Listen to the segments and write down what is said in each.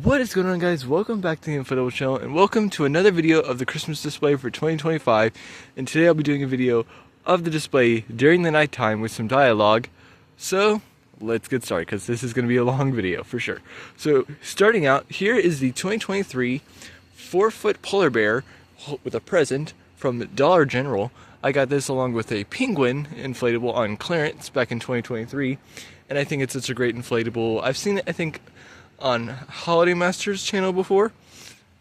What is going on, guys? Welcome back to the Inflatable channel and welcome to another video of the Christmas display for 2025. And today I'll be doing a video of the display during the nighttime with some dialogue. So let's get started because this is going to be a long video for sure. So starting out, here is the 2023 4-foot polar bear with a present from Dollar General. I got this along with a penguin inflatable on clearance back in 2023, and I think it's such a great inflatable. I've seen it, I think, on Holiday Master's channel before,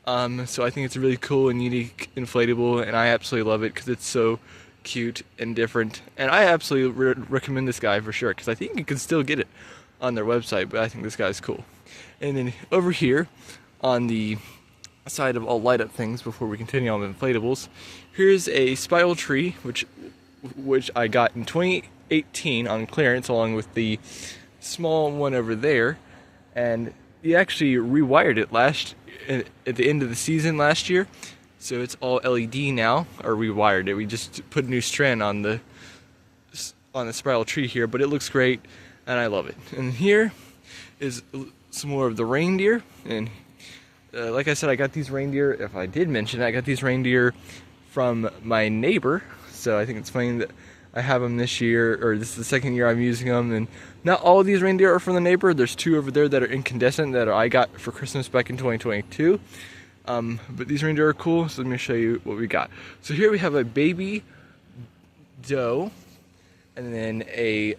so I think it's a really cool and unique inflatable, and I absolutely love it because it's so cute and different. And I absolutely recommend this guy for sure because I think you can still get it on their website, but I think this guy's cool. And then over here on the side of all light up things, before we continue on with inflatables, here's a spiral tree which I got in 2018 on clearance along with the small one over there. And we actually rewired it at the end of the season last year, so it's all LED now, or rewired it. We just put a new strand on the spiral tree here, but it looks great, and I love it. And here is some more of the reindeer, and like I said, I got these reindeer. If I did mention it, I got these reindeer from my neighbor, so I think it's funny that I have them this year, or this is the second year I'm using them, and not all of these reindeer are from the neighbor. There's two over there that are incandescent that I got for Christmas back in 2022. But these reindeer are cool, so let me show you what we got. So here we have a baby doe, and then a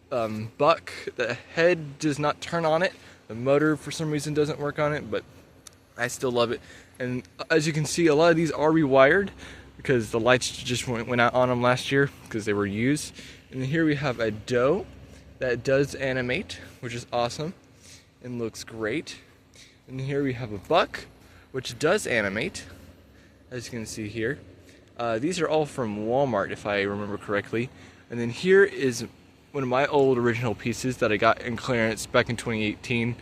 buck. The head does not turn on it. The motor, for some reason, doesn't work on it, but I still love it. And as you can see, a lot of these are rewired because the lights just went out on them last year because they were used. And here we have a doe that does animate, which is awesome and looks great. And here we have a buck, which does animate, as you can see here. These are all from Walmart, if I remember correctly. And then here is one of my old original pieces that I got in clearance back in 2018.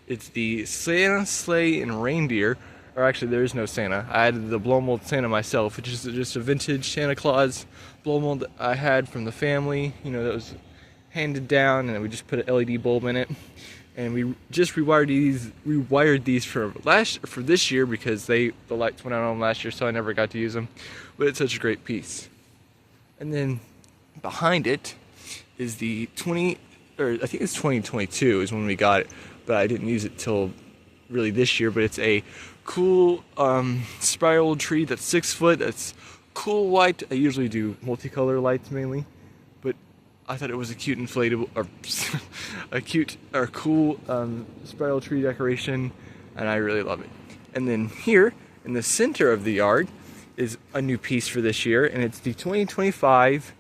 It's the Santa Sleigh and Reindeer. Or actually, there is no Santa. I added the blow mold Santa myself, which is just a vintage Santa Claus blow mold that I had from the family. You know, that was handed down, and we just put an LED bulb in it. And we just rewired these for this year because the lights went out on them last year, so I never got to use them. But it's such a great piece. And then behind it is I think it's 2022 is when we got it, but I didn't use it till really this year. But it's a cool spiral tree that's 6 foot. That's cool white. I usually do multicolor lights mainly, but I thought it was a cute inflatable, or a cute or cool spiral tree decoration, and I really love it. And then here in the center of the yard is a new piece for this year, and it's the 2025,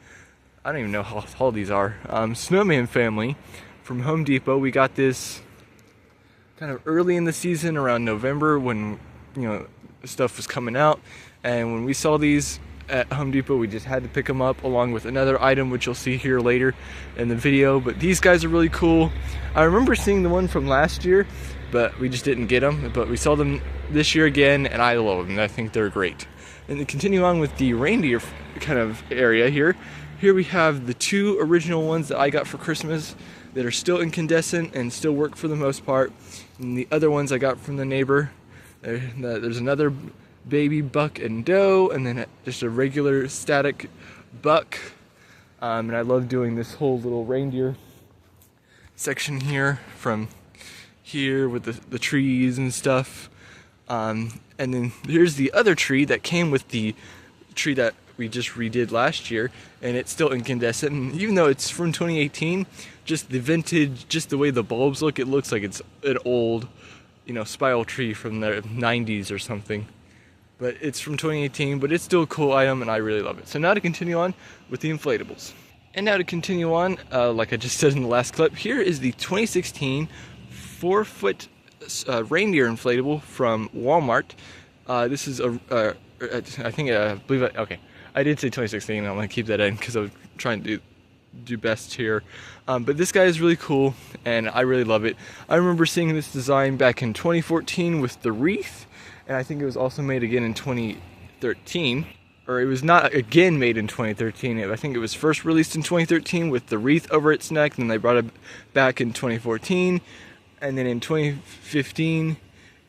I don't even know how tall these are, Snowman Family from Home Depot. We got this kind of early in the season, around November, when stuff was coming out, and when we saw these at Home Depot, we just had to pick them up along with another item which you'll see here later in the video. But these guys are really cool. I remember seeing the one from last year, but we just didn't get them. But we saw them this year again, and I love them. I think they're great. And to continue on with the reindeer kind of area here we have the two original ones that I got for Christmas that are still incandescent and still work for the most part. And the other ones I got from the neighbor. There's another baby buck and doe, and then just a regular static buck. And I love doing this whole little reindeer section here, from here with the trees and stuff. And then here's the other tree that came with the tree that we just redid last year, and it's still incandescent. And even though it's from 2018, just the vintage, just the way the bulbs look, it looks like it's an old, spiral tree from the 90s or something. But it's from 2018, but it's still a cool item, and I really love it. So now to continue on with the inflatables. And now to continue on, like I just said in the last clip, here is the 2016 4-foot reindeer inflatable from Walmart. This is I did say 2016, I'm going to keep that in because I was trying to do best here. But this guy is really cool, and I really love it. I remember seeing this design back in 2014 with the wreath, and I think it was also made again in 2013. Or it was not again made in 2013. I think it was first released in 2013 with the wreath over its neck, and then they brought it back in 2014. And then in 2015,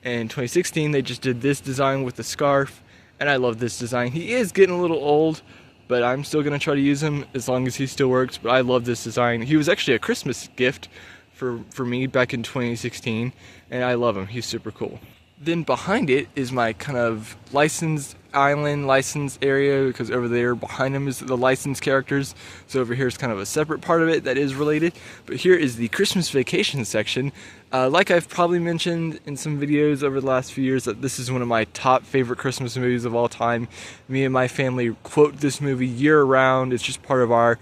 In 2016, they just did this design with the scarf, and I love this design. He is getting a little old, but I'm still gonna try to use him as long as he still works. But I love this design. He was actually a Christmas gift for me back in 2016, and I love him. He's super cool. Then behind it is my kind of licensed island, licensed area, because over there behind him is the licensed characters. So over here is kind of a separate part of it that is related. But here is the Christmas vacation section. Like I've probably mentioned in some videos over the last few years, that this is one of my top favorite Christmas movies of all time. Me and my family quote this movie year round. It's just part of our,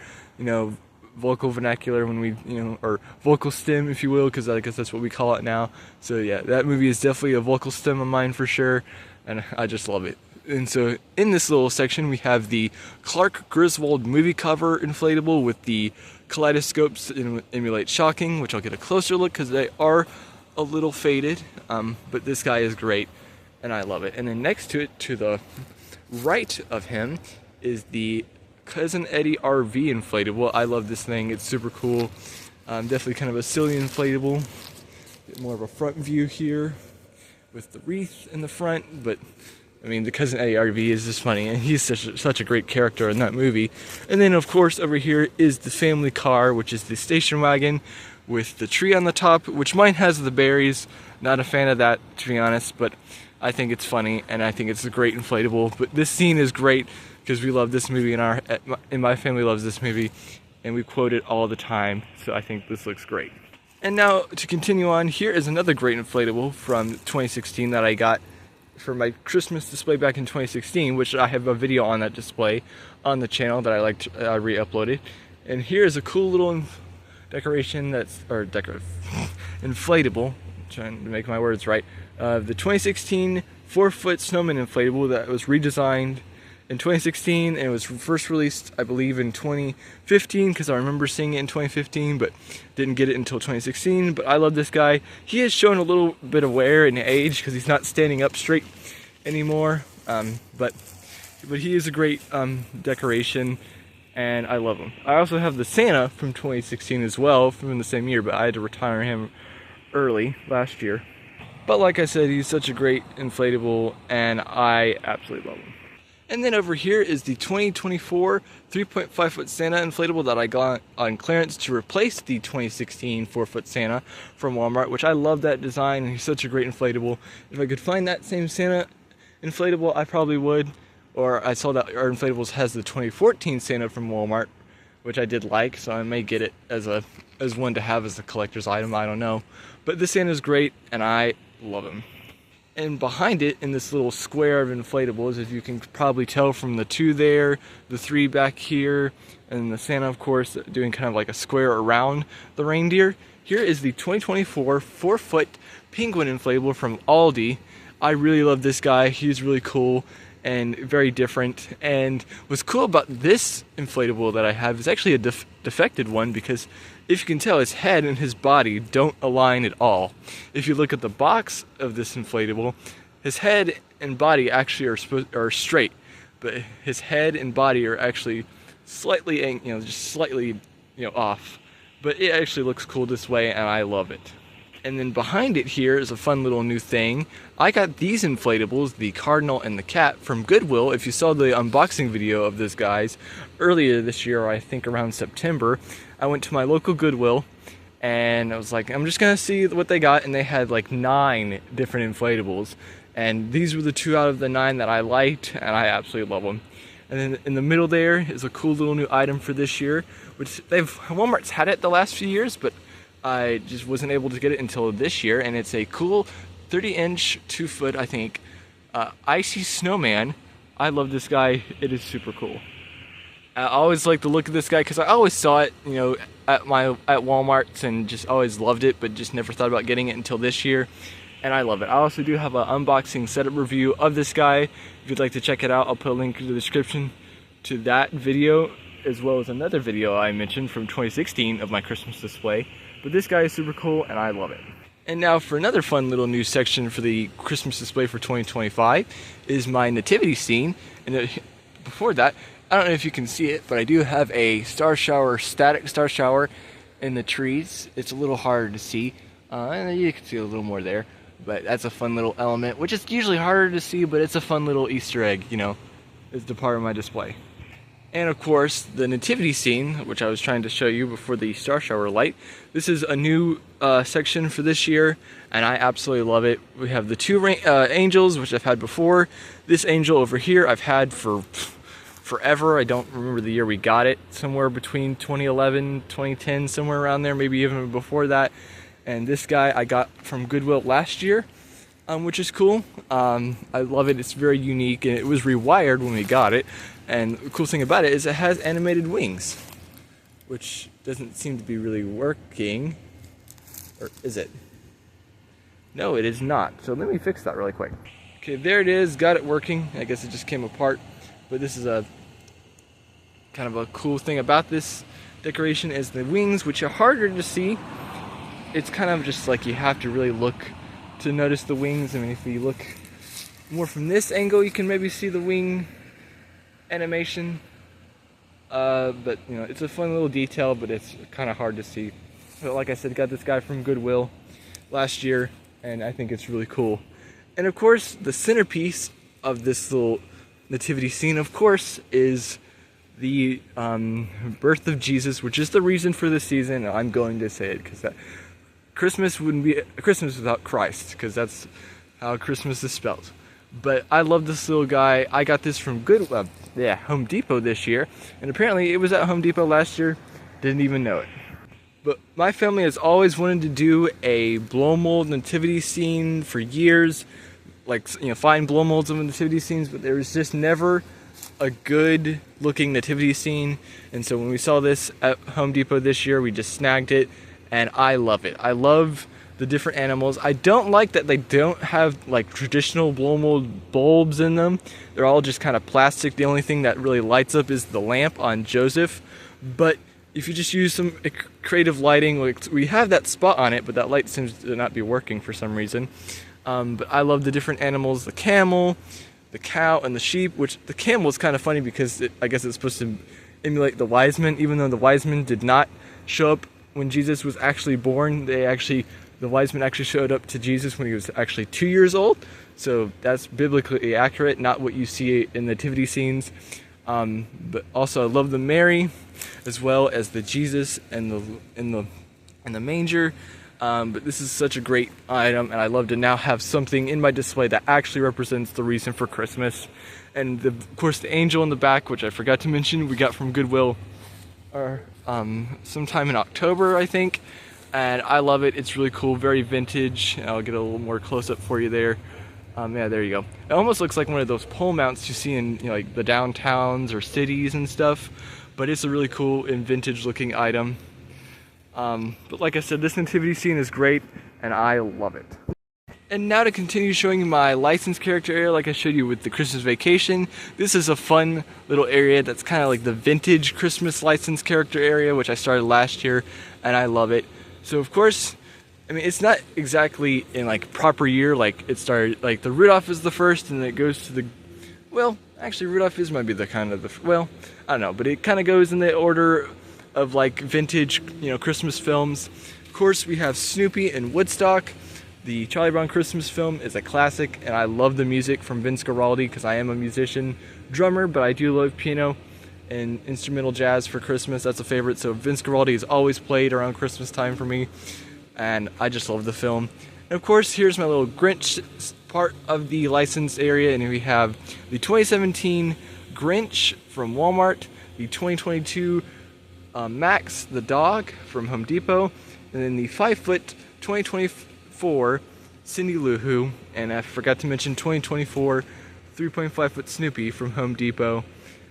vocal vernacular when we, or vocal stem, if you will, because I guess that's what we call it now. So yeah, that movie is definitely a vocal stem of mine for sure, and I just love it. And so in this little section, we have the Clark Griswold movie cover inflatable with the kaleidoscopes to emulate shocking, which I'll get a closer look because they are a little faded, but this guy is great, and I love it. And then next to it, to the right of him, is the Cousin Eddie RV inflatable. I love this thing. It's super cool. Definitely kind of a silly inflatable. Get more of a front view here with the wreath in the front, but I mean, the Cousin Eddie RV is just funny, and he's such a great character in that movie. And then, of course, over here is the family car, which is the station wagon with the tree on the top, which mine has the berries. Not a fan of that, to be honest, but I think it's funny, and I think it's a great inflatable. But this scene is great because we love this movie, and my family loves this movie, and we quote it all the time, so I think this looks great. And now, to continue on, here is another great inflatable from 2016 that I got for my Christmas display back in 2016, which I have a video on that display on the channel that I re-uploaded. And here is a cool little decoration inflatable, trying to make my words right, the 2016 4-foot snowman inflatable that was redesigned in 2016, and it was first released, I believe, in 2015, because I remember seeing it in 2015, but didn't get it until 2016. But I love this guy. He has shown a little bit of wear and age because he's not standing up straight anymore, but he is a great decoration, and I love him. I also have the Santa from 2016 as well, from the same year, but I had to retire him early last year. But like I said, he's such a great inflatable, and I absolutely love him. And then over here is the 2024 3.5 foot Santa inflatable that I got on clearance to replace the 2016 4-foot Santa from Walmart, which I love that design, and he's such a great inflatable. If I could find that same Santa inflatable, I probably would. Or I saw that our inflatables has the 2014 Santa from Walmart, which I did like, so I may get it as one to have as a collector's item, I don't know. But this Santa is great, and I love him. And behind it, in this little square of inflatables, as you can probably tell from the 2 there, the 3 back here, and the Santa, of course, doing kind of like a square around the reindeer, here is the 2024 4-foot penguin inflatable from Aldi. I really love this guy. He's really cool and very different. And what's cool about this inflatable that I have is actually a defected one, because if you can tell, his head and his body don't align at all. If you look at the box of this inflatable, his head and body actually are straight, but his head and body are actually slightly, just slightly, off. But it actually looks cool this way, and I love it. And then behind it here is a fun little new thing. I got these inflatables, the Cardinal and the Cat, from Goodwill. If you saw the unboxing video of this guys earlier this year, or I think around September, I went to my local Goodwill and I was like, I'm just gonna see what they got, and they had like 9 different inflatables, and these were the 2 out of the 9 that I liked, and I absolutely love them. And then in the middle there is a cool little new item for this year, which Walmart's had it the last few years, but I just wasn't able to get it until this year, and it's a cool 30-inch, 2-foot, I think, icy snowman. I love this guy. It is super cool. I always like the look of this guy because I always saw it, at Walmart's, and just always loved it, but just never thought about getting it until this year, and I love it. I also do have an unboxing setup review of this guy. If you'd like to check it out, I'll put a link in the description to that video, as well as another video I mentioned from 2016 of my Christmas display. But this guy is super cool, and I love it. And now for another fun little news section for the Christmas display for 2025 is my nativity scene. And before that, I don't know if you can see it, but I do have a static star shower in the trees. It's a little harder to see, and you can see a little more there. But that's a fun little element, which is usually harder to see, but it's a fun little Easter egg, you know, is the part of my display. And of course, the nativity scene, which I was trying to show you before the star shower light. This is a new section for this year, and I absolutely love it. We have the two angels, which I've had before. This angel over here I've had for forever. I don't remember the year we got it, somewhere between 2011, 2010, somewhere around there, maybe even before that. And this guy I got from Goodwill last year, which is cool. I love it. It's very unique, and it was rewired when we got it. And the cool thing about it is it has animated wings, which doesn't seem to be really working. Or is it? No, it is not. So let me fix that really quick. Okay, there it is. Got it working. I guess it just came apart. But this is a kind of a cool thing about this decoration is the wings, which are harder to see. It's kind of just like you have to really look to notice the wings. I mean, if you look more from this angle, you can maybe see the wing animation. But you know, it's a fun little detail, but it's kind of hard to see. But like I said, got this guy from Goodwill last year, and I think it's really cool. And of course, the centerpiece of this little nativity scene, of course, is the birth of Jesus, which is the reason for the season. I'm going to say it because Christmas wouldn't be Christmas without Christ, because that's how Christmas is spelled. But I love this little guy. I got this from Home Depot this year, and apparently it was at Home Depot last year. Didn't even know it. But my family has always wanted to do a blow mold nativity scene for years, like, you know, find blow molds of nativity scenes, but there was just never a good looking nativity scene. And so when we saw this at Home Depot this year, we just snagged it, and I love it. I love the different animals. I don't like that they don't have like traditional blow mold bulbs in them. They're all just kind of plastic. The only thing that really lights up is the lamp on Joseph. But if you just use some creative lighting, like we have that spot on it, but that light seems to not be working for some reason. But I love the different animals, the camel, the cow, and the sheep, which the camel is kind of funny because I guess it's supposed to emulate the wise men, even though the wise men did not show up when Jesus was actually born. The wise men actually showed up to Jesus when he was actually 2 years old. So that's biblically accurate, not what you see in nativity scenes. But also I love the Mary, as well as the Jesus and the manger. But this is such a great item, and I love to now have something in my display that actually represents the reason for Christmas. And of course the angel in the back, which I forgot to mention, we got from Goodwill sometime in October, I think. And I love it. It's really cool, very vintage. I'll get a little more close up for you there. Yeah, there you go. It almost looks like one of those pole mounts you see in, you know, like the downtowns or cities and stuff. But it's a really cool and vintage looking item. But like I said, this nativity scene is great, and I love it. And now to continue showing you my licensed character area like I showed you with the Christmas Vacation. This is a fun little area that's kind of like the vintage Christmas licensed character area, which I started last year, and I love it. So of course, I mean, it's not exactly in like proper year, like it started, like the Rudolph is the first, and it goes to the, well, actually Rudolph might be the kind of the, well, I don't know, but it kind of goes in the order of like vintage, you know, Christmas films. Of course, we have Snoopy and Woodstock. The Charlie Brown Christmas film is a classic, and I love the music from Vince Guaraldi because I am a musician, drummer, but I do love piano and instrumental jazz for Christmas. That's a favorite. So Vince Guaraldi is always played around Christmas time for me, and I just love the film. And of course, here's my little Grinch part of the licensed area, and we have the 2017 Grinch from Walmart, the 2022 Max the dog from Home Depot, and then the 5-foot 2024 Cindy Lou Who, and I forgot to mention 2024 3.5-foot Snoopy from Home Depot.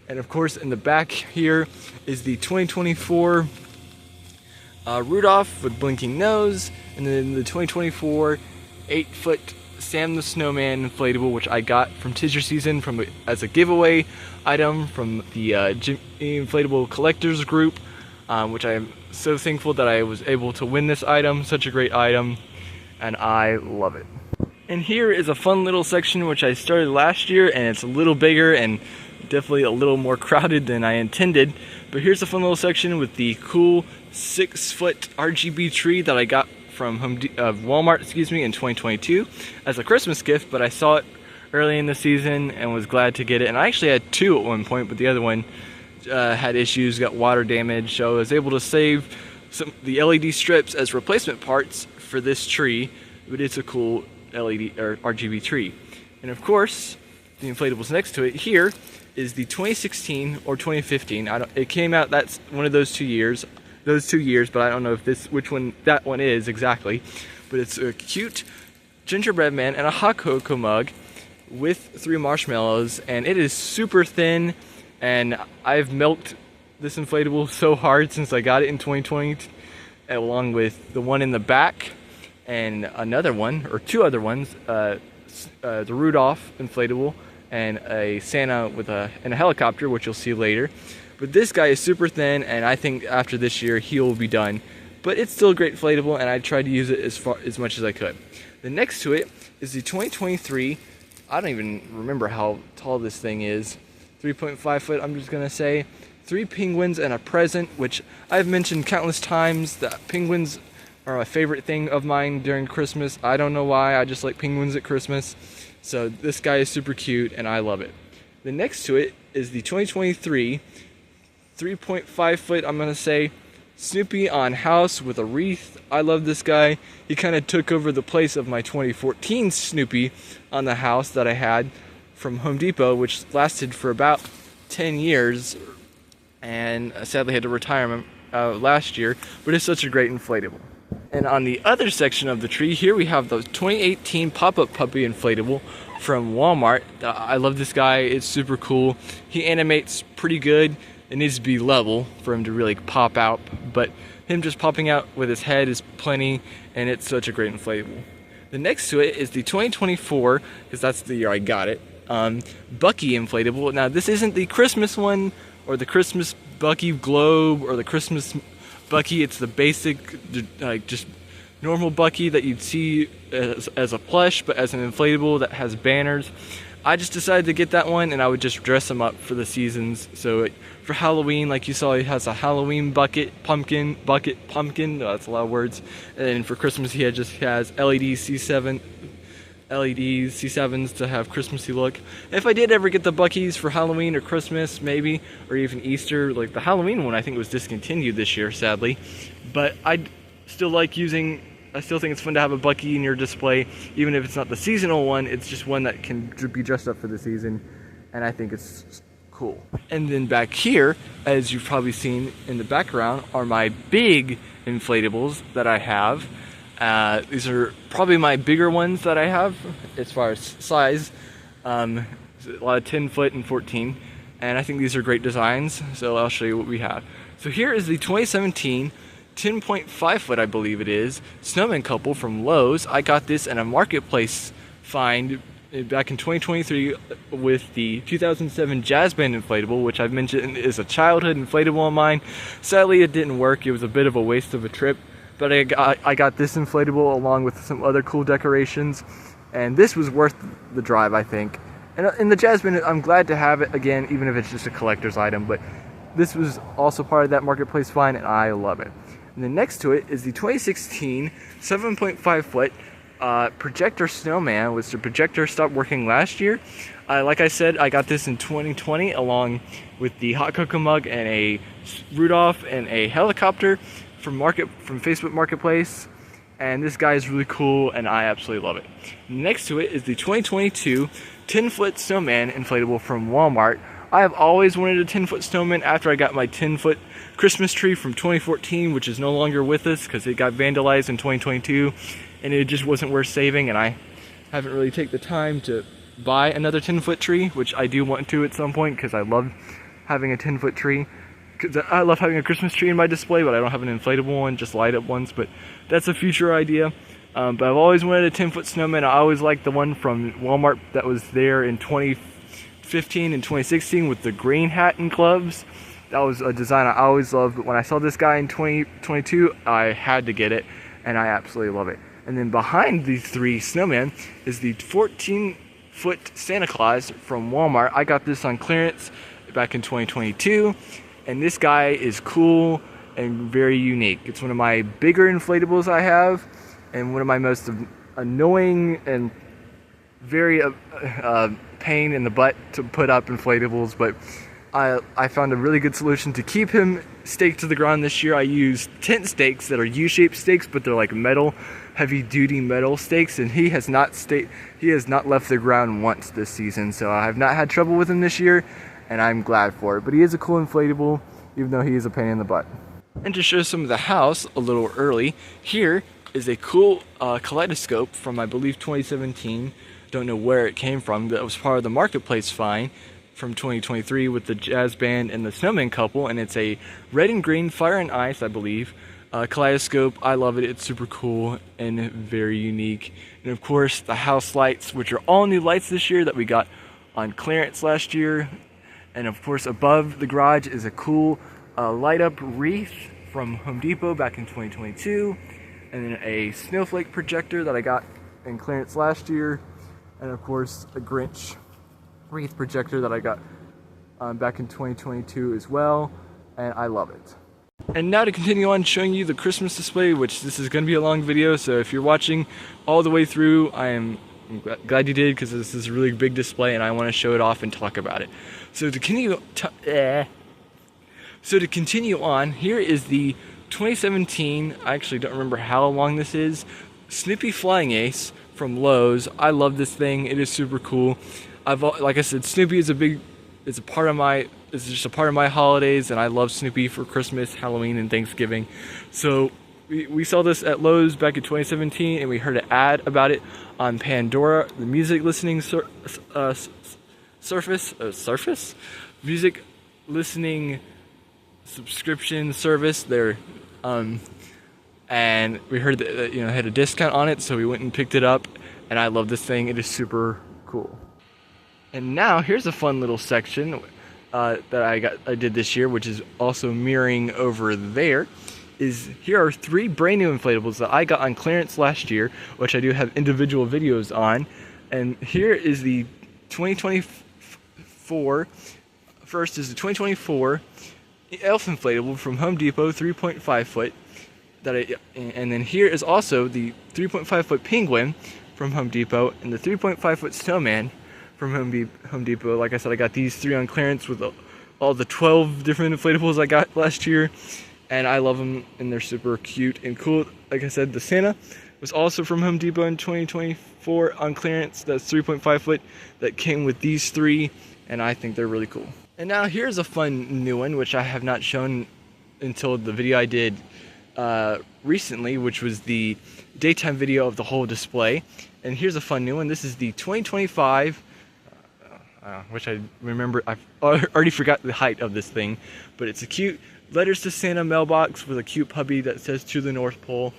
And of course, in the back here is the 2024 Rudolph with blinking nose, and then the 2024 8-foot Sam the Snowman inflatable, which I got from Teaser Season as a giveaway item from the Jimmy Inflatable Collectors Group, which I am so thankful that I was able to win this item. Such a great item, and I love it. And here is a fun little section which I started last year, and it's a little bigger and definitely a little more crowded than I intended. But here's a fun little section with the cool 6-foot RGB tree that I got from Walmart, excuse me, in 2022 as a Christmas gift, but I saw it early in the season and was glad to get it. And I actually had two at one point, but the other one had issues, got water damage, so I was able to save the LED strips as replacement parts for this tree. But it's a cool LED or RGB tree. And of course, the inflatables next to it here is the 2016 or 2015. It came out, that's one of those 2 years, but I don't know if which one that one is exactly. But it's a cute gingerbread man and a hot cocoa mug with 3 marshmallows, and it is super thin, and I've milked this inflatable so hard since I got it in 2020, along with the one in the back and another one, or 2 other ones, the Rudolph inflatable and a Santa with a helicopter, which you'll see later. But this guy is super thin, and I think after this year he will be done. But it's still a great inflatable, and I tried to use it as much as I could. The next to it is the 2023. I don't even remember how tall this thing is. 3.5 foot, I'm just gonna say. 3 penguins and a present, which I've mentioned countless times that penguins are my favorite thing of mine during Christmas. I don't know why, I just like penguins at Christmas. So this guy is super cute and I love it. The next to it is the 2023 3.5 foot, I'm gonna say, Snoopy on house with a wreath. I love this guy. He kind of took over the place of my 2014 Snoopy on the house that I had from Home Depot, which lasted for about 10 years and sadly had to retire him last year, but it's such a great inflatable. And on the other section of the tree, here we have the 2018 Pop-Up Puppy inflatable from Walmart. I love this guy, it's super cool. He animates pretty good. It needs to be level for him to really pop out, but him just popping out with his head is plenty, and it's such a great inflatable. The next to it is the 2024, because that's the year I got it, Bucky inflatable. Now this isn't the Christmas one, or the Christmas Bucky Globe, or the Christmas Bucky. It's the basic, like just normal Bucky that you'd see as a plush, but as an inflatable that has banners. I just decided to get that one, and I would just dress him up for the seasons. So for Halloween, like you saw, he has a Halloween pumpkin. Oh, that's a lot of words. And for Christmas, he just has LED C7s to have Christmassy look. If I did ever get the Buckies for Halloween or Christmas, maybe, or even Easter, like the Halloween one, I think was discontinued this year, sadly. But I still like using. I still think it's fun to have a Bucky in your display, even if it's not the seasonal one. It's just one that can be dressed up for the season, and I think it's cool. And then back here, as you've probably seen in the background, are my big inflatables that I have. These are probably my bigger ones that I have as far as size. A lot of 10 foot and 14, and I think these are great designs, so I'll show you what we have. So here is the 2017 10.5 foot, I believe it is, snowman couple from Lowe's. I got this in a marketplace find back in 2023 with the 2007 Jazz Band inflatable, which I've mentioned is a childhood inflatable of mine. Sadly, it didn't work. It was a bit of a waste of a trip, but I got this inflatable along with some other cool decorations, and this was worth the drive, I think. And in the Jazz Band, I'm glad to have it again, even if it's just a collector's item, but this was also part of that marketplace find, and I love it. And then next to it is the 2016 7.5 foot projector snowman, which the projector stopped working last year. Like I said, I got this in 2020 along with the hot cocoa mug and a Rudolph and a helicopter from Facebook Marketplace. And this guy is really cool, and I absolutely love it. Next to it is the 2022 10-foot snowman inflatable from Walmart. I have always wanted a 10-foot snowman after I got my 10-foot Christmas tree from 2014, which is no longer with us because it got vandalized in 2022, and it just wasn't worth saving, and I haven't really taken the time to buy another 10-foot tree, which I do want to at some point because I love having a 10-foot tree. Because I love having a Christmas tree in my display, but I don't have an inflatable one, just light up ones, but that's a future idea. But I've always wanted a 10-foot snowman. I always liked the one from Walmart that was there in 2015 and 2016 with the green hat and gloves. That was a design I always loved, but when I saw this guy in 2022, I had to get it, and I absolutely love it. And then behind these 3 snowmen is the 14-foot Santa Claus from Walmart. I got this on clearance back in 2022, and this guy is cool and very unique. It's one of my bigger inflatables I have, and one of my most annoying and very pain in the butt to put up inflatables, but I found a really good solution to keep him staked to the ground this year. I used tent stakes that are U-shaped stakes, but they're like metal, heavy-duty metal stakes, and he has not left the ground once this season, so I have not had trouble with him this year, and I'm glad for it. But he is a cool inflatable, even though he is a pain in the butt. And to show some of the house a little early, here is a cool kaleidoscope from, I believe, 2017. Don't know where it came from. That was part of the Marketplace find from 2023 with the jazz band and the snowman couple, and it's a red and green fire and ice, I believe, kaleidoscope. I love it. It's super cool and very unique. And of course, the house lights, which are all new lights this year that we got on clearance last year. And of course, above the garage is a cool light up wreath from Home Depot back in 2022, and then a snowflake projector that I got in clearance last year, and of course a Grinch wreath projector that I got back in 2022 as well, and I love it. And now to continue on showing you the Christmas display, which this is going to be a long video, so if you're watching all the way through, I'm glad you did, because this is a really big display and I want to show it off and talk about it. So to continue on, here is the 2017, I actually don't remember how long this is, Snoopy Flying Ace from Lowe's. I love this thing. It is super cool. Like I said, Snoopy is it's just a part of my holidays, and I love Snoopy for Christmas, Halloween, and Thanksgiving. So we saw this at Lowe's back in 2017, and we heard an ad about it on Pandora, the music listening music listening subscription service there, and we heard that it had a discount on it, so we went and picked it up, and I love this thing. It is super cool. And now here's a fun little section that I did this year, which is also mirroring over there. Here are 3 brand new inflatables that I got on clearance last year, which I do have individual videos on. And here is the 2024. First is the 2024 Elf inflatable from Home Depot, 3.5 foot. And then here is also the 3.5 foot penguin from Home Depot and the 3.5 foot snowman from Home Depot. Like I said, I got these 3 on clearance with all the 12 different inflatables I got last year, and I love them, and they're super cute and cool. Like I said, the Santa was also from Home Depot in 2024 on clearance. That's 3.5 foot that came with these 3, and I think they're really cool. And now here's a fun new one, which I have not shown until the video I did recently, which was the daytime video of the whole display. And here's a fun new one. This is the 2025, which I remember, I've already forgot the height of this thing, but it's a cute Letters to Santa mailbox with a cute puppy that says "To the North Pole,"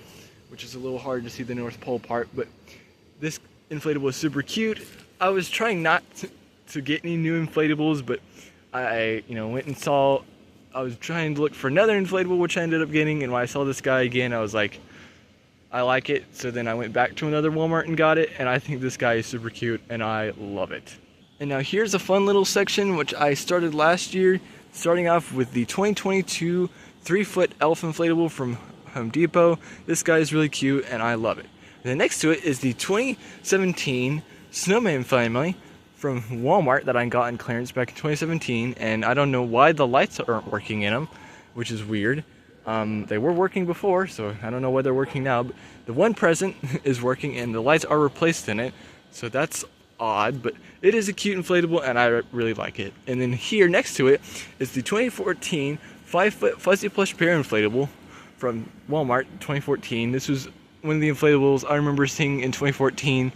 which is a little hard to see the North Pole part, but this inflatable is super cute. I was trying not to get any new inflatables, but I went and saw, I was trying to look for another inflatable, which I ended up getting, and when I saw this guy again, I was like, I like it. So then I went back to another Walmart and got it, and I think this guy is super cute, and I love it. And now here's a fun little section, which I started last year, starting off with the 2022 3-foot elf inflatable from Home Depot. This guy is really cute, and I love it. And then next to it is the 2017 Snowman family from Walmart that I got on clearance back in 2017, and I don't know why the lights aren't working in them, which is weird. They were working before, so I don't know why they're working now, but the one present is working and the lights are replaced in it, so that's odd, but it is a cute inflatable and I really like it. And then here next to it is the 2014 5-foot Fuzzy Plush Bear inflatable from Walmart 2014. This was one of the inflatables I remember seeing in 2014,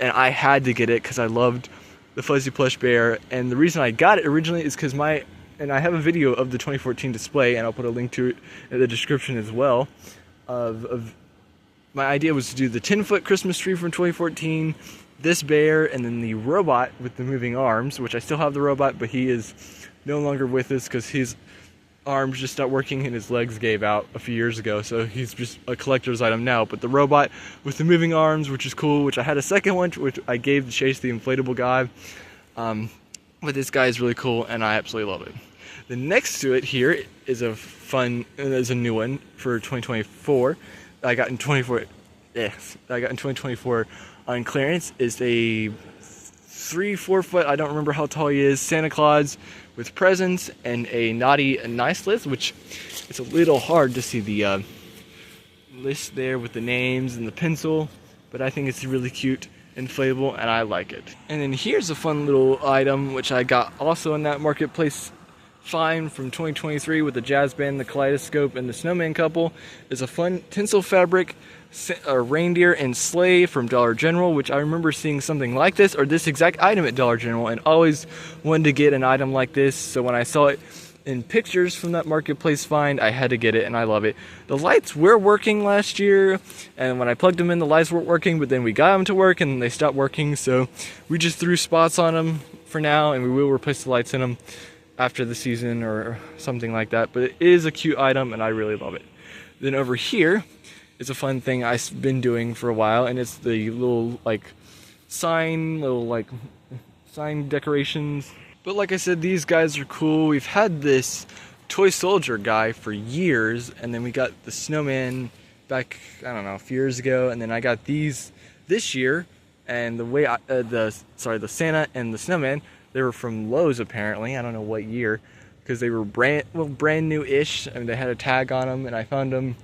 and I had to get it because I loved the Fuzzy Plush Bear. And the reason I got it originally is because and I have a video of the 2014 display, and I'll put a link to it in the description as well. My idea was to do the 10-foot Christmas tree from 2014, this bear, and then the robot with the moving arms, which I still have the robot, but he is no longer with us because his arms just stopped working and his legs gave out a few years ago, so he's just a collector's item now. But the robot with the moving arms, which is cool, which I had a second one, which I gave to Chase, the inflatable guy. But this guy is really cool, and I absolutely love it. The next to it here is a new one for 2024 that I got in 2024 yes, that I got in 2024 on clearance is a 3-4 foot, I don't remember how tall he is, Santa Claus with presents and a naughty and nice list, which it's a little hard to see the list there with the names and the pencil, but I think it's really cute, inflatable, and I like it. And then here's a fun little item which I got also in that marketplace find from 2023 with the jazz band, the kaleidoscope, and the snowman couple. Is a fun tinsel fabric reindeer and sleigh from Dollar General, which I remember seeing something like this or this exact item at Dollar General and always wanted to get an item like this. So when I saw it in pictures from that marketplace find, I had to get it, and I love it. The lights were working last year, and when I plugged them in, the lights weren't working, but then we got them to work and they stopped working, so we just threw spots on them for now, and we will replace the lights in them after the season or something like that. But it is a cute item and I really love it. Then over here is a fun thing I've been doing for a while, and it's the little sign decorations. But like I said, these guys are cool. We've had this toy soldier guy for years, and then we got the snowman back, I don't know, a few years ago, and then I got these this year, and the Santa and the snowman, they were from Lowe's apparently. I don't know what year, because they were brand new-ish. I mean, they had a tag on them, and I found them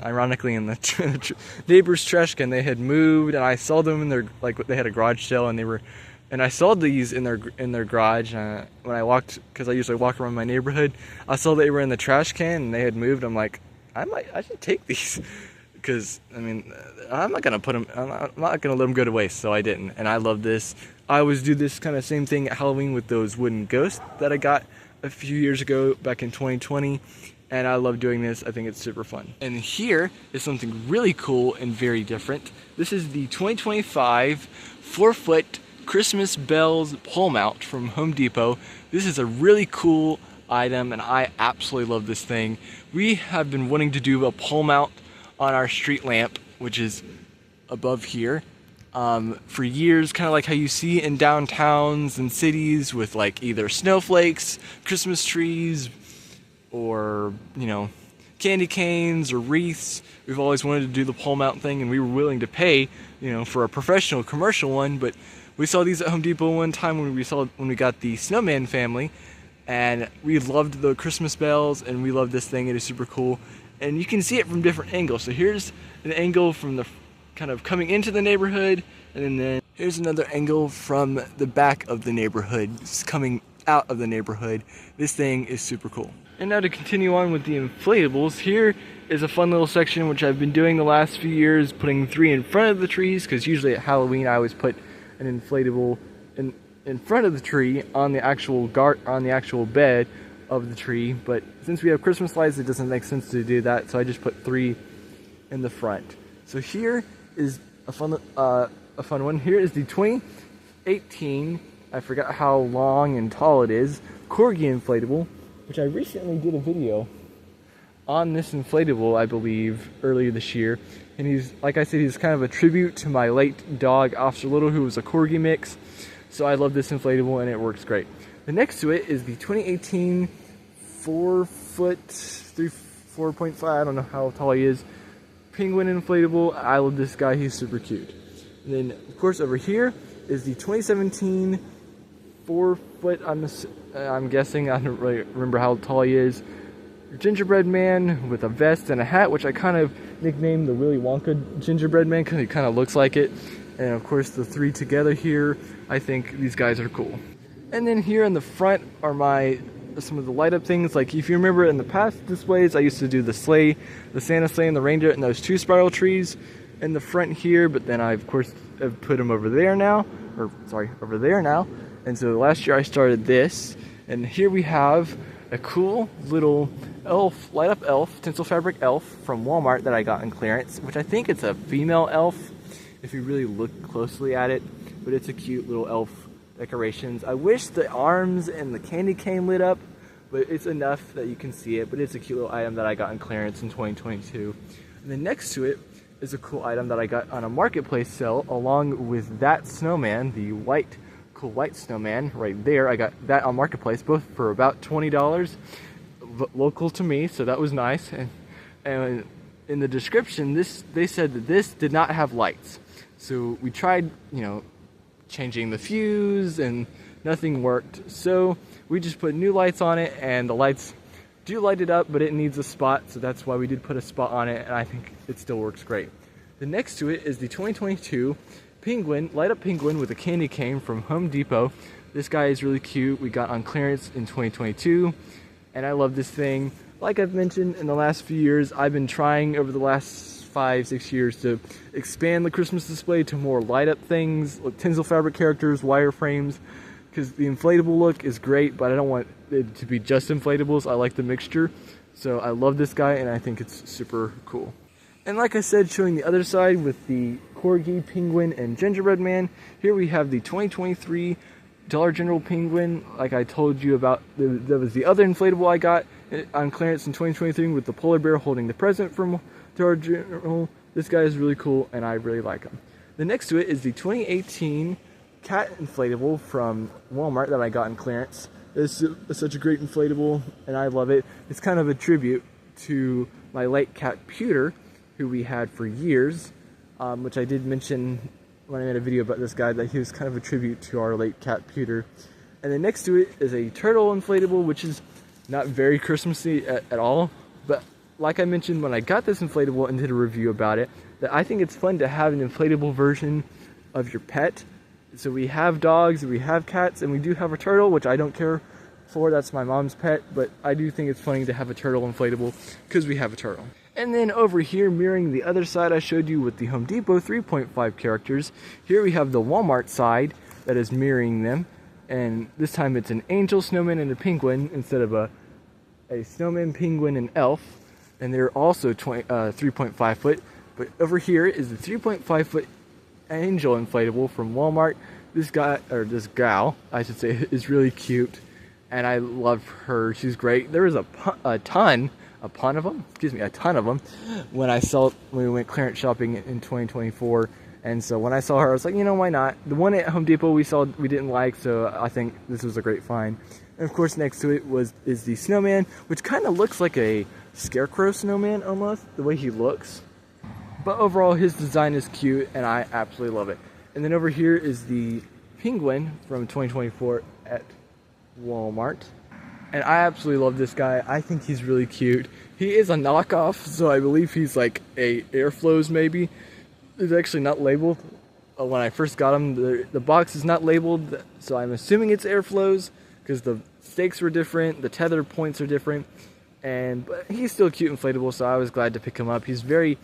ironically in the neighbor's trash can. They had moved, and I saw them in their, they had a garage sale, and I saw these in their garage. When I walked, because I usually walk around my neighborhood, I saw they were in the trash can and they had moved. I'm like, I should take these, because I mean, I'm not gonna let them go to waste. So I didn't, and I love this. I always do this kind of same thing at Halloween with those wooden ghosts that I got a few years ago back in 2020. And I love doing this. I think it's super fun. And here is something really cool and very different. This is the 2025 4-foot Christmas bells pole mount from Home Depot. This is a really cool item and I absolutely love this thing. We have been wanting to do a pole mount on our street lamp, which is above here, for years, kind of like how you see in downtowns and cities with either snowflakes, Christmas trees, or, you know, candy canes or wreaths. We've always wanted to do the pole mount thing, and we were willing to pay, you know, for a professional commercial one, but we saw these at Home Depot one time when we got the snowman family, and we loved the Christmas bells, and we love this thing. It is super cool, and you can see it from different angles. So here's an angle from the kind of coming into the neighborhood, and then here's another angle from the back of the neighborhood, just coming out of the neighborhood. This thing is super cool. And now to continue on with the inflatables, here is a fun little section which I've been doing the last few years, putting 3 in front of the trees, because usually at Halloween I always put an inflatable in front of the tree on the actual bed of the tree. But since we have Christmas lights, it doesn't make sense to do that, so I just put 3 in the front. So here is a fun one. Here is the 2018, I forgot how long and tall it is, Corgi inflatable, which I recently did a video on this inflatable, I believe, earlier this year. And he's, like I said, he's kind of a tribute to my late dog, Officer Little, who was a Corgi mix. So I love this inflatable and it works great. The next to it is the 2018 4-foot, 4.5, I don't know how tall he is, penguin inflatable. I love this guy, he's super cute. And then, of course, over here is the 2017 4-foot, I'm guessing, I don't really remember how tall he is, gingerbread man with a vest and a hat, which I kind of nicknamed the Willy Wonka gingerbread man because he kind of looks like it. And of course the 3 together here, I think these guys are cool. And then here in the front are some of the light up things. Like if you remember in the past displays, I used to do the sleigh, the Santa sleigh and the reindeer and those 2 spiral trees in the front here, but then I of course have put them over there now. And so last year I started this, and here we have a cool little elf, light up elf, tinsel fabric elf from Walmart that I got in clearance, which I think it's a female elf if you really look closely at it, but it's a cute little elf decorations. I wish the arms and the candy cane lit up, but it's enough that you can see it, but it's a cute little item that I got in clearance in 2022. And then next to it is a cool item that I got on a marketplace sale along with that snowman, the cool white snowman right there. I got that on marketplace, both for about $20 local to me, so that was nice. And in the description, they said that this did not have lights. So we tried, changing the fuse and nothing worked. So we just put new lights on it, and the lights do light it up, but it needs a spot, so that's why we did put a spot on it, and I think it still works great. The next to it is the 2022 Penguin, light up Penguin with a candy cane from Home Depot. This guy is really cute. We got on clearance in 2022, and I love this thing. Like I've mentioned in the last few years, I've been trying over the last 5-6 years to expand the Christmas display to more light up things, like tinsel fabric characters, wireframes, because the inflatable look is great, but I don't want it to be just inflatables. I like the mixture. So I love this guy, and I think it's super cool. And like I said, showing the other side with the Corgi, Penguin, and Gingerbread Man, here we have the 2023 Dollar General Penguin. Like I told you about, that was the other inflatable I got on clearance in 2023 with the polar bear holding the present from Dollar General. This guy is really cool, and I really like him. The next to it is the 2018 cat inflatable from Walmart that I got in clearance. This is such a great inflatable, and I love it. It's kind of a tribute to my late cat Pewter, who we had for years, which I did mention when I made a video about this guy, that he was kind of a tribute to our late cat Pewter. And then next to it is a turtle inflatable, which is not very Christmassy at all, but like I mentioned when I got this inflatable and did a review about it, that I think it's fun to have an inflatable version of your pet. So we have dogs, we have cats, and we do have a turtle, which I don't care for. That's my mom's pet, but I do think it's funny to have a turtle inflatable because we have a turtle. And then over here, mirroring the other side I showed you with the Home Depot 3.5 characters, here we have the Walmart side that is mirroring them. And this time it's an angel, snowman, and a penguin instead of a snowman, penguin, and elf. And they're also 3.5 foot. But over here is the 3.5 foot angel inflatable from Walmart. This guy, or this gal, I should say, is really cute, and I love her. She's great. There was a ton of them when we went clearance shopping in 2024. And so when I saw her, I was like, why not? The one at Home Depot we didn't like, so I think this was a great find. And of course, next to it is the snowman, which kind of looks like a scarecrow snowman almost, the way he looks. But overall, his design is cute, and I absolutely love it. And then over here is the penguin from 2024 at Walmart. And I absolutely love this guy. I think he's really cute. He is a knockoff, so I believe he's like a Airflows maybe. It's actually not labeled. When I first got him, the box is not labeled, so I'm assuming it's Airflows because the stakes were different, the tether points are different. But he's still cute inflatable, so I was glad to pick him up. He's very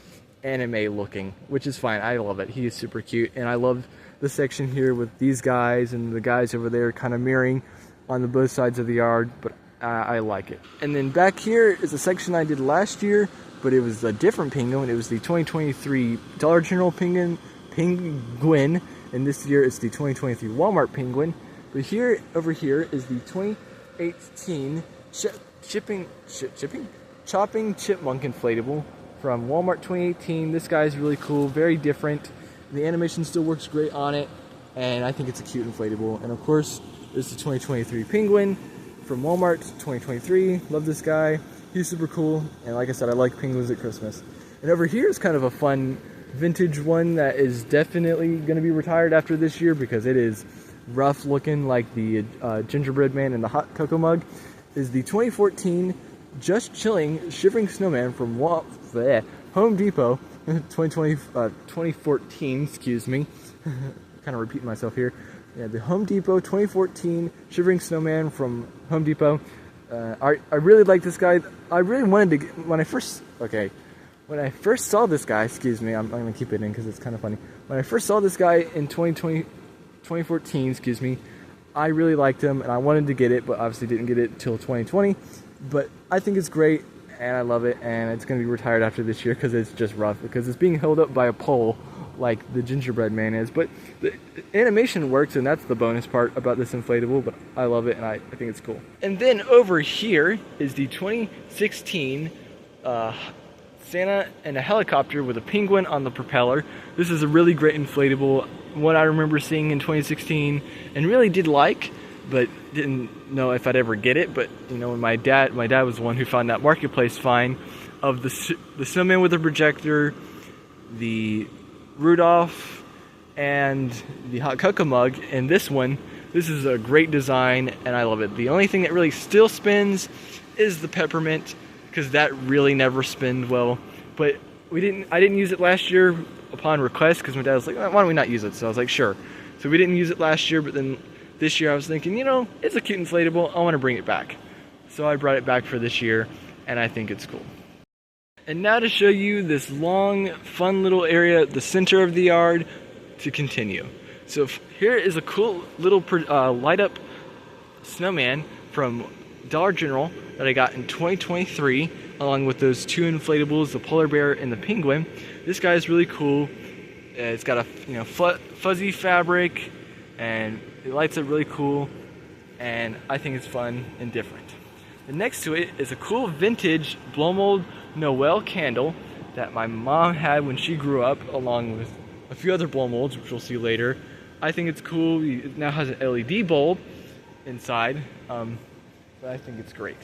anime looking, which is fine. I love it. He is super cute, and I love the section here with these guys and the guys over there kind of mirroring on the both sides of the yard, but I like it. And then back here is a section I did last year, but it was a different penguin. It was the 2023 Dollar General penguin, and this year it's the 2023 Walmart penguin. But over here is the 2018 Chopping Chipmunk inflatable from Walmart 2018. This guy is really cool, very different. The animation still works great on it, and I think it's a cute inflatable. And of course, there's the 2023 Penguin from Walmart 2023. Love this guy. He's super cool, and like I said, I like penguins at Christmas. And over here is kind of a fun vintage one that is definitely going to be retired after this year because it is rough looking, like the gingerbread man and the hot cocoa mug. Is the 2014 Just Chilling Shivering Snowman from Home Depot 2014, excuse me. Kind of repeating myself here. Yeah, the Home Depot 2014 Shivering Snowman from Home Depot. I really like this guy. I really wanted to get, when I first saw this guy, excuse me, I'm going to keep it in because it's kind of funny. When I first saw this guy in 2014, excuse me, I really liked him and I wanted to get it, but obviously didn't get it till 2020. But I think it's great and I love it, and it's going to be retired after this year because it's just rough, because it's being held up by a pole like the gingerbread man is. But the animation works, and that's the bonus part about this inflatable, but I love it and I think it's cool. And then over here is the 2016 Santa and a helicopter with a penguin on the propeller. This is a really great inflatable, one I remember seeing in 2016 and really did like, but didn't know if I'd ever get it. But when my dad was the one who found that marketplace find of the snowman with the projector, the Rudolph, and the hot cocoa mug. And this one, this is a great design and I love it. The only thing that really still spins is the peppermint, because that really never spinned well. But I didn't use it last year upon request, because my dad was like, why don't we not use it? So I was like, sure. So we didn't use it last year, but then this year I was thinking, you know, it's a cute inflatable, I want to bring it back. So I brought it back for this year, and I think it's cool. And now to show you this long, fun little area at the center of the yard to continue. So here is a cool little light up snowman from Dollar General that I got in 2023, along with those two inflatables, the polar bear and the penguin. This guy is really cool. It's got a fuzzy fabric, and it lights up really cool, and I think it's fun and different. And next to it is a cool vintage blow mold Noel candle that my mom had when she grew up, along with a few other blow molds, which we'll see later. I think it's cool. It now has an LED bulb inside, but I think it's great.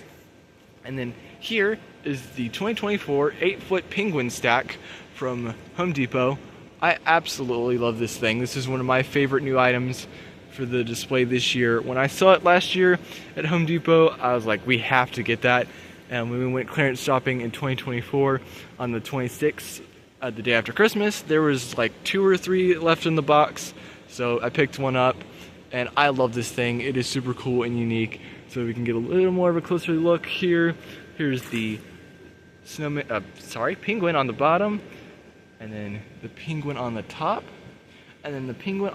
And then here is the 2024 8-foot penguin stack from Home Depot. I absolutely love this thing. This is one of my favorite new items for the display this year. When I saw it last year at Home Depot, I was like, we have to get that. And when we went clearance shopping in 2024 on the 26th, the day after Christmas, there was like 2 or 3 left in the box. So I picked one up, and I love this thing. It is super cool and unique. So we can get a little more of a closer look here. Here's the penguin on the bottom, and then the penguin on the top, and then the penguin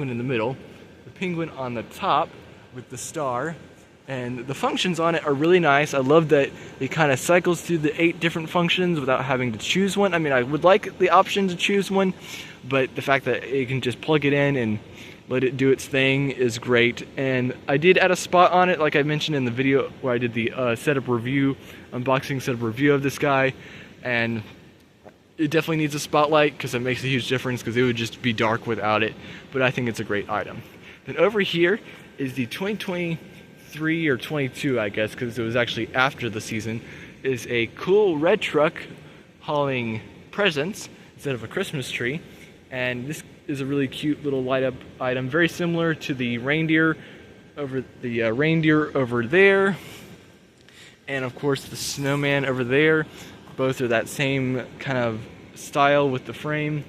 in the middle, the penguin on the top with the star. And the functions on it are really nice. I love that it kind of cycles through the 8 different functions without having to choose one. I mean, I would like the option to choose one, but the fact that you can just plug it in and let it do its thing is great. And I did add a spot on it, like I mentioned in the video where I did the unboxing setup review of this guy. And it definitely needs a spotlight, because it makes a huge difference, because it would just be dark without it. But I think it's a great item. Then over here is the 2023 or 22, I guess, because it was actually after the season, is a cool red truck hauling presents instead of a Christmas tree. And this is a really cute little light up item, very similar to the reindeer over there, and of course the snowman over there. Both are that same kind of style with the frame.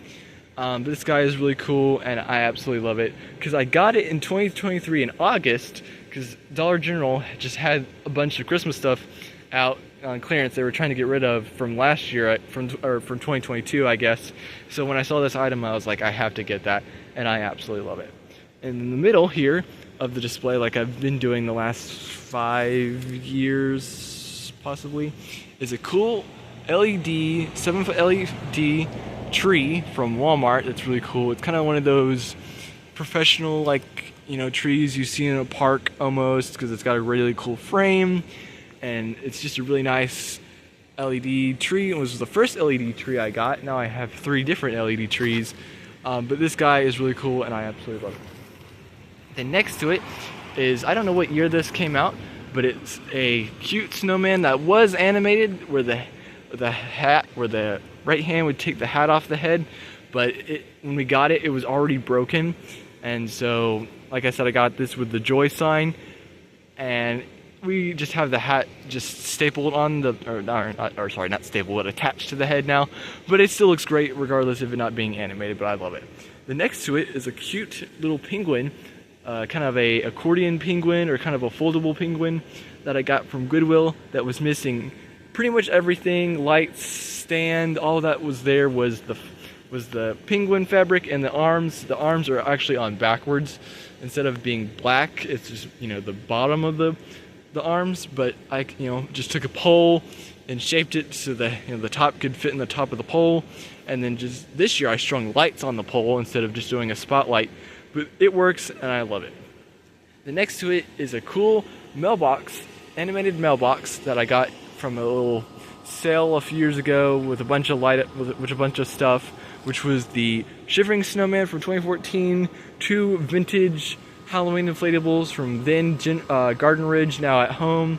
This guy is really cool, and I absolutely love it, because I got it in 2023 in August, because Dollar General just had a bunch of Christmas stuff out on clearance they were trying to get rid of from last year, from 2022, I guess. So when I saw this item, I was like, I have to get that, and I absolutely love it. And in the middle here of the display, like I've been doing the last 5 years possibly, is a cool LED, 7-foot LED tree from Walmart. That's really cool. It's kind of one of those professional, trees you see in a park almost, because it's got a really cool frame, and it's just a really nice LED tree. It was the first LED tree I got. Now I have 3 different LED trees, but this guy is really cool, and I absolutely love it. Then next to it is, I don't know what year this came out, but it's a cute snowman that was animated, where the right hand would take the hat off the head, but when we got it, it was already broken. And so, like I said, I got this with the joy sign, and we just have the hat just stapled on not stapled, but attached to the head now. But it still looks great regardless of it not being animated, but I love it. The next to it is a cute little penguin, kind of a accordion penguin, or kind of a foldable penguin that I got from Goodwill, that was missing pretty much everything. Lights, stand, all that was there was the penguin fabric, and the arms. The arms are actually on backwards. Instead of being black, it's just, the bottom of the arms, but I just took a pole and shaped it so that the top could fit in the top of the pole. And then just this year I strung lights on the pole instead of just doing a spotlight, but it works and I love it. The next to it is a cool mailbox, animated mailbox that I got from a little sale a few years ago with a bunch of stuff, which was the Shivering Snowman from 2014, 2 vintage Halloween inflatables from then Garden Ridge, now at home,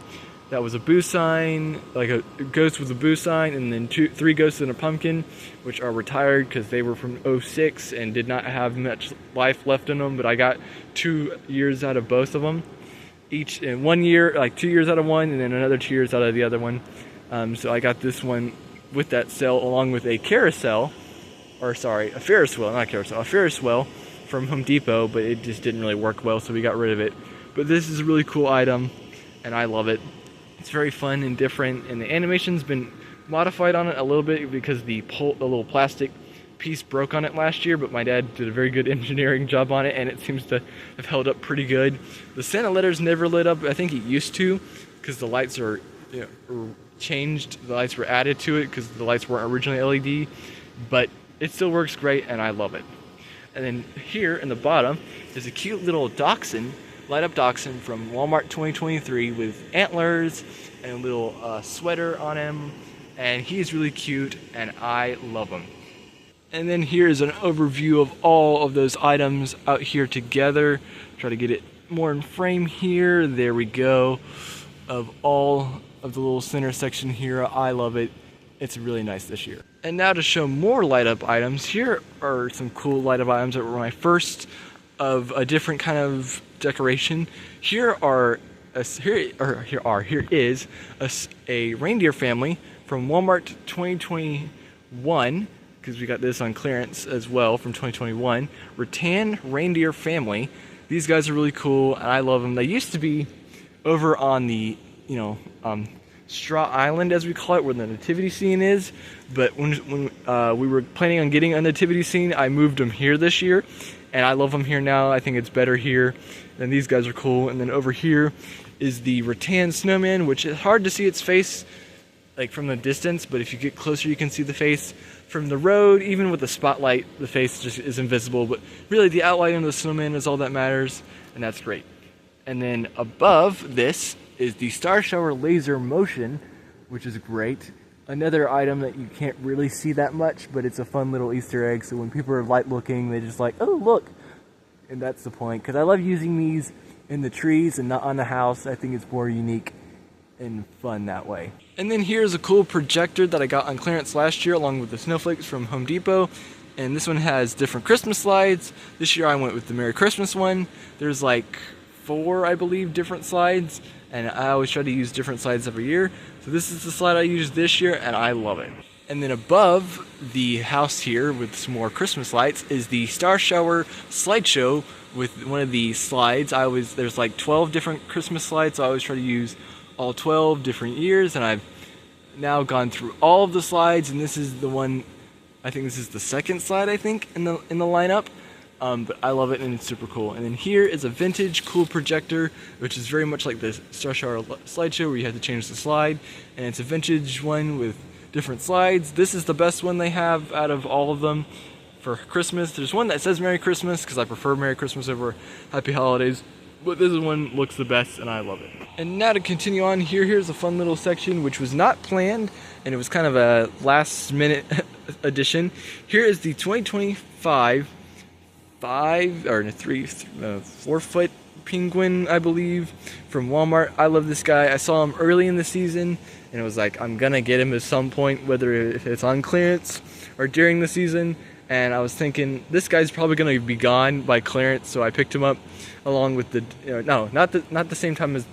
that was a boo sign, like a ghost with a boo sign, and then three ghosts and a pumpkin, which are retired because they were from '06 and did not have much life left in them, but I got 2 years out of both of them. Each in 1 year, like 2 years out of one, and then another 2 years out of the other one. So I got this one with that cell along with a carousel, or sorry, a Ferris wheel, not a carousel, a Ferris wheel from Home Depot, but it just didn't really work well, so we got rid of it. But this is a really cool item, and I love it. It's very fun and different, and the animation's been modified on it a little bit because the little plastic piece broke on it last year, but my dad did a very good engineering job on it, and it seems to have held up pretty good. The Santa letters never lit up. I think it used to, because the lights are changed. The lights were added to it because the lights weren't originally LED, but it still works great, and I love it. And then here in the bottom is a cute little dachshund, light up dachshund from Walmart 2023 with antlers and a little sweater on him, and he's really cute, and I love him. And then here is an overview of all of those items out here together. Try to get it more in frame here. There we go. Of all of the little center section here, I love it. It's really nice this year. And now to show more light up items, here are some cool light up items that were my first of a different kind of decoration. Here is a reindeer family from Walmart 2021, because we got this on clearance as well from 2021. Rattan reindeer family. These guys are really cool, and I love them. They used to be over on the Straw Island, as we call it, where the nativity scene is, but when we were planning on getting a nativity scene, I moved them here this year, and I love them here now. I think it's better here, and these guys are cool. And then over here is the rattan snowman, which is hard to see its face like from the distance, but if you get closer you can see the face. From the road, even with the spotlight, the face just is invisible, but really the outline of the snowman is all that matters, and that's great. And then above this is the Star Shower Laser Motion, which is great. Another item that you can't really see that much, but it's a fun little Easter egg, so when people are light looking, they just like, oh look! And that's the point, because I love using these in the trees and not on the house. I think it's more unique and fun that way. And then here's a cool projector that I got on clearance last year along with the snowflakes from Home Depot. And this one has different Christmas slides. This year I went with the Merry Christmas one. There's like 4, I believe, different slides, and I always try to use different slides every year. So this is the slide I used this year, and I love it. And then above the house here with some more Christmas lights is the Star Shower slideshow with one of the slides. There's like 12 different Christmas slides, so I always try to use all 12 different years, and I've now gone through all of the slides, and this is the one, I think this is the second slide, I think, in the lineup. But I love it, and it's super cool. And then here is a vintage cool projector, which is very much like the Star Shower slideshow where you have to change the slide, and it's a vintage one with different slides. This is the best one they have out of all of them for Christmas. There's one that says Merry Christmas, because I prefer Merry Christmas over Happy Holidays, but this one looks the best, and I love it. And now to continue on, here's a fun little section which was not planned, and it was kind of a last minute addition. Here is the 2025 4-foot penguin, I believe, from Walmart. I love this guy. I saw him early in the season, and it was like, I'm gonna get him at some point, whether it's on clearance or during the season. And I was thinking, this guy's probably gonna be gone by clearance, so I picked him up along with the, not the same time as,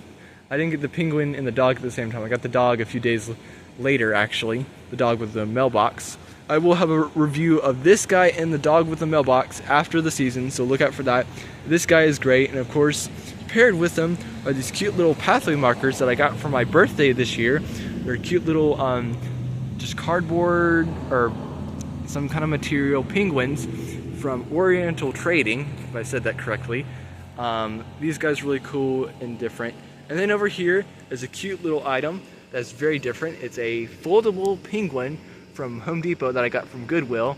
I didn't get the penguin and the dog at the same time. I got the dog a few days later, actually, the dog with the mailbox. I will have a review of this guy and the dog with the mailbox after the season, so look out for that. This guy is great, and of course, paired with them are these cute little pathway markers that I got for my birthday this year. They're cute little, just cardboard or some kind of material penguins from Oriental Trading, if I said that correctly. These guys are really cool and different. And then over here is a cute little item that's very different. It's a foldable penguin from Home Depot that I got from Goodwill.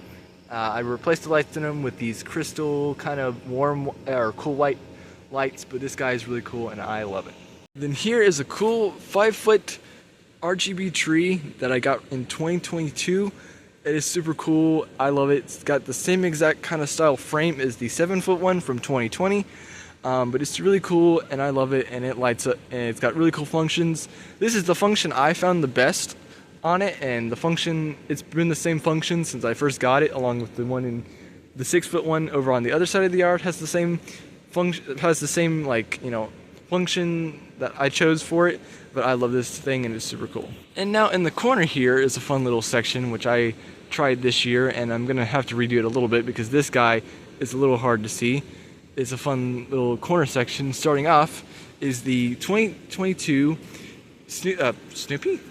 I replaced the lights in them with these crystal kind of warm or cool white lights, but this guy is really cool and I love it. Then here is a cool 5-foot RGB tree that I got in 2022. It is super cool. I love it. It's got the same exact kind of style frame as the 7-foot one from 2020. but it's really cool and I love it, and it lights up and it's got really cool functions. This is the function I found the best on it, and the function, it's been the same function since I first got it, along with the one in the 6-foot one over on the other side of the yard has the same function, has the same like, you know, function that I chose for it. But I love this thing and it's super cool. And now in the corner here is a fun little section which I tried this year, and I'm gonna have to redo it a little bit because this guy is a little hard to see. It's a fun little corner section. Starting off is the 2022 Snoopy?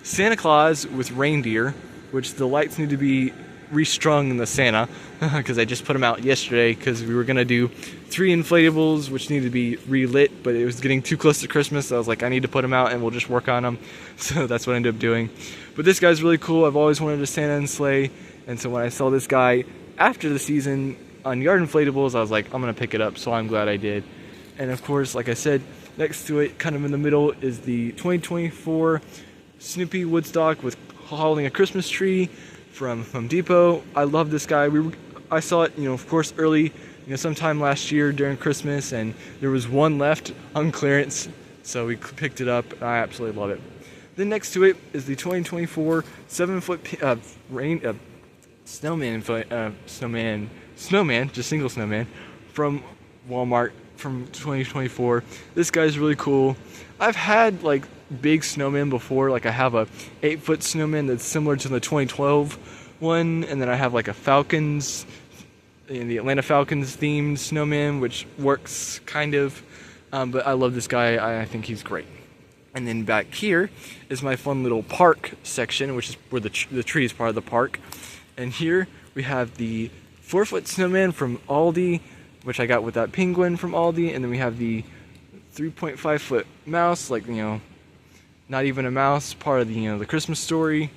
Santa Claus with reindeer, which the lights need to be restrung in the Santa because I just put them out yesterday because we were gonna do 3 inflatables which need to be relit, but it was getting too close to Christmas, so I was like, I need to put them out and we'll just work on them. So that's what I ended up doing. But this guy's really cool. I've always wanted a Santa and sleigh, and so when I saw this guy after the season on Yard Inflatables, I was like, I'm gonna pick it up, so I'm glad I did. And of course, like I said, next to it, kind of in the middle, is the 2024 Snoopy Woodstock with holding a Christmas tree from Home Depot. I love this guy. I saw it, you know, of course, early, you know, sometime last year during Christmas, and there was one left on clearance, so we picked it up, and I absolutely love it. Then next to it is the 2024 7-foot snowman, just single snowman, from Walmart from 2024. This guy's really cool. I've had like big snowmen before, like I have a 8-foot snowman that's similar to the 2012 one, and then I have like a Falcons, in the Atlanta Falcons themed snowman, which works kind of, but I love this guy. I think he's great. And then back here is my fun little park section, which is where the tree is part of the park. And here we have the 4-foot snowman from Aldi, which I got with that penguin from Aldi, and then we have the 3.5-foot mouse, like, you know, not even a mouse, part of the, you know, the Christmas Story,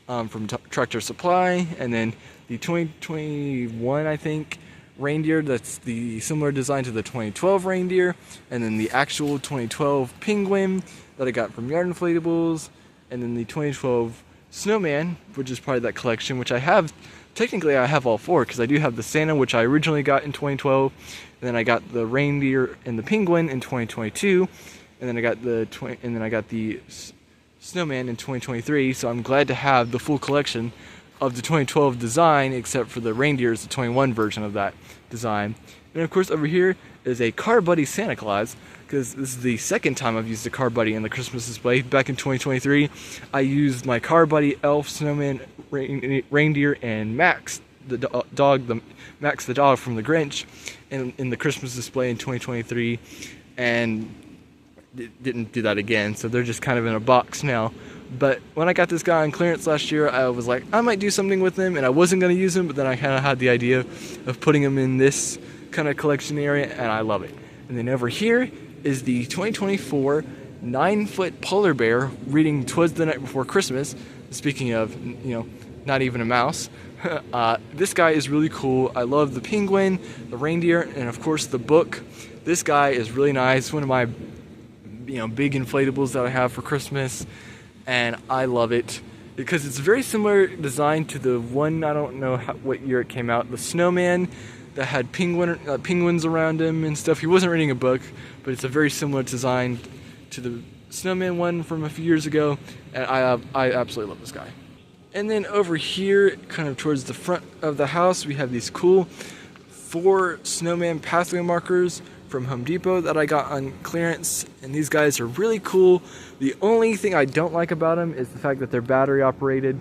from Tractor Supply, and then the 2021, I think, reindeer that's the similar design to the 2012 reindeer, and then the actual 2012 penguin that I got from Yard Inflatables, and then the 2012 snowman, which is part of that collection, which I have. Technically, I have all 4 because I do have the Santa, which I originally got in 2012, and then I got the reindeer and the penguin in 2022, and then I got the snowman in 2023. So I'm glad to have the full collection of the 2012 design, except for the reindeers, the 21 version of that design. And of course, over here is a Car Buddy Santa Claus, because this is the second time I've used a Car Buddy in the Christmas display. Back in 2023, I used my Car Buddy Elf, Snowman, Reindeer, and Max, the dog, Max the dog from the Grinch, in the Christmas display in 2023, and didn't do that again. So they're just kind of in a box now. But when I got this guy on clearance last year, I was like, I might do something with him, and I wasn't going to use him, but then I kind of had the idea of putting him in this kind of collection area, and I love it. And then over here is the 2024 9-foot polar bear reading "'Twas the Night Before Christmas." Speaking of, you know, not even a mouse. This guy is really cool. I love the penguin, the reindeer, and of course the book. This guy is really nice. One of my, you know, big inflatables that I have for Christmas, and I love it because it's a very similar design to the one, I don't know what year it came out, the snowman that had penguins around him and stuff. He wasn't reading a book, but it's a very similar design to the snowman one from a few years ago, and I absolutely love this guy. And then over here, kind of towards the front of the house, we have these cool 4 snowman pathway markers from Home Depot that I got on clearance, and these guys are really cool. The only thing I don't like about them is the fact that they're battery operated,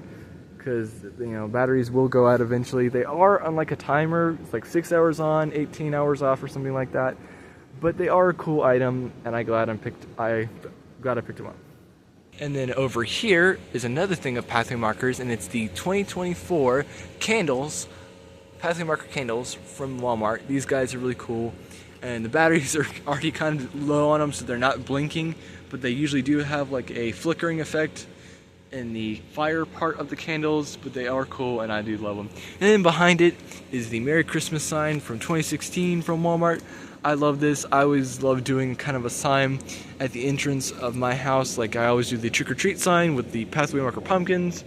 because, you know, batteries will go out eventually. They are on like a timer. It's like 6 hours on, 18 hours off, or something like that. But they are a cool item, and I'm glad I picked them up. And then over here is another thing of pathway markers, and it's the 2024 candles, pathway marker candles from Walmart. These guys are really cool, and the batteries are already kind of low on them, so they're not blinking, but they usually do have like a flickering effect in the fire part of the candles, but they are cool and I do love them. And then behind it is the Merry Christmas sign from 2016 from Walmart. I love this. I always love doing kind of a sign at the entrance of my house. Like I always do the trick or treat sign with the pathway marker pumpkins.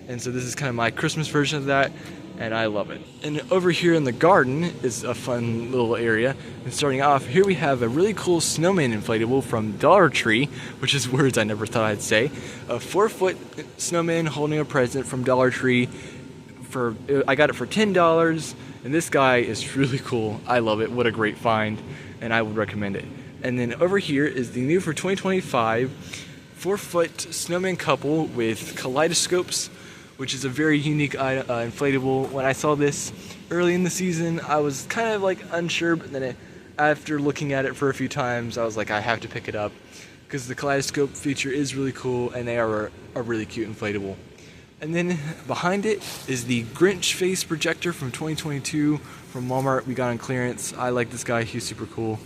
And so this is kind of my Christmas version of that. and I love it. And over here in the garden is a fun little area. And starting off, here we have a really cool snowman inflatable from Dollar Tree, which is words I never thought I'd say. A 4-foot snowman holding a present from Dollar Tree. I got it for $10, and this guy is really cool. I love it. What a great find, and I would recommend it. And then over here is the new for 2025 4-foot snowman couple with kaleidoscopes, which is a very unique inflatable. When I saw this early in the season, I was kind of like unsure, but then after looking at it for a few times, I was like, I have to pick it up because the kaleidoscope feature is really cool and they are a really cute inflatable. And then behind it is the Grinch face projector from 2022 from Walmart. We got on clearance. I like this guy, he's super cool.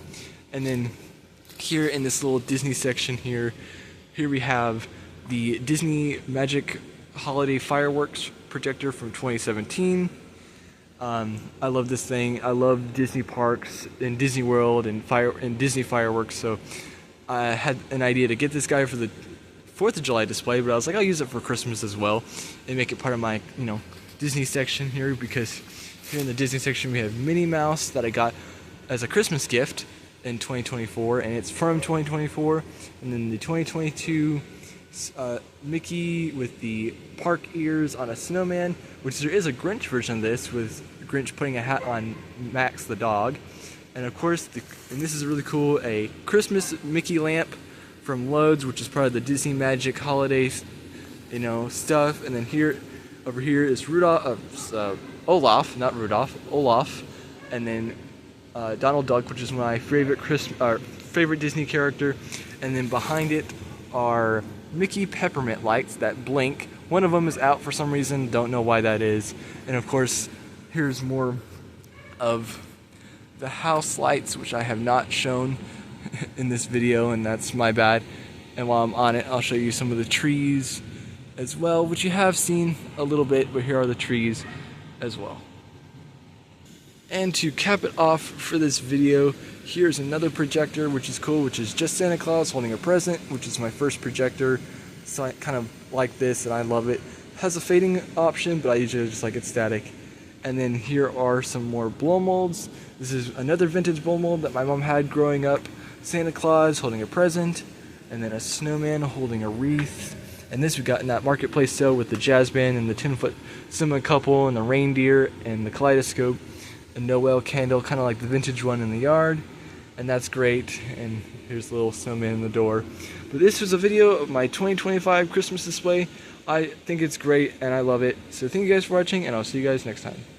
And then here in this little Disney section here we have the Disney Magic Holiday Fireworks projector from 2017. I love this thing. I love Disney parks and Disney World and Disney fireworks, so I had an idea to get this guy for the 4th of July display, but I was like, I'll use it for Christmas as well and make it part of my, Disney section here, because here in the Disney section we have Minnie Mouse that I got as a Christmas gift in 2024, and it's from 2024, and then the 2022 Mickey with the park ears on a snowman, which there is a Grinch version of this with Grinch putting a hat on Max the dog, and of course, and this is really cool, a Christmas Mickey lamp from Loads, which is part of the Disney Magic Holiday, stuff. And then over here is Olaf, not Rudolph, Olaf, and then Donald Duck, which is my favorite Disney character, and then behind it are Mickey peppermint lights that blink. One of them is out for some reason, don't know why that is. And of course, here's more of the house lights, which I have not shown in this video, and that's my bad. And while I'm on it, I'll show you some of the trees as well, which you have seen a little bit, but here are the trees as well. And to cap it off for this video, here's another projector, which is cool, which is just Santa Claus holding a present, which is my first projector. So I kind of like this and I love it. It has a fading option, but I usually just like it static. And then here are some more blow molds. This is another vintage blow mold that my mom had growing up. Santa Claus holding a present, and then a snowman holding a wreath. And this we got in that marketplace sale with the jazz band and the 10-foot cinema couple and the reindeer and the kaleidoscope. A Noel candle, kind of like the vintage one in the yard, and that's great. And here's the little snowman in the door. But this was a video of my 2025 Christmas display. I think it's great and I love it. So thank you guys for watching, and I'll see you guys next time.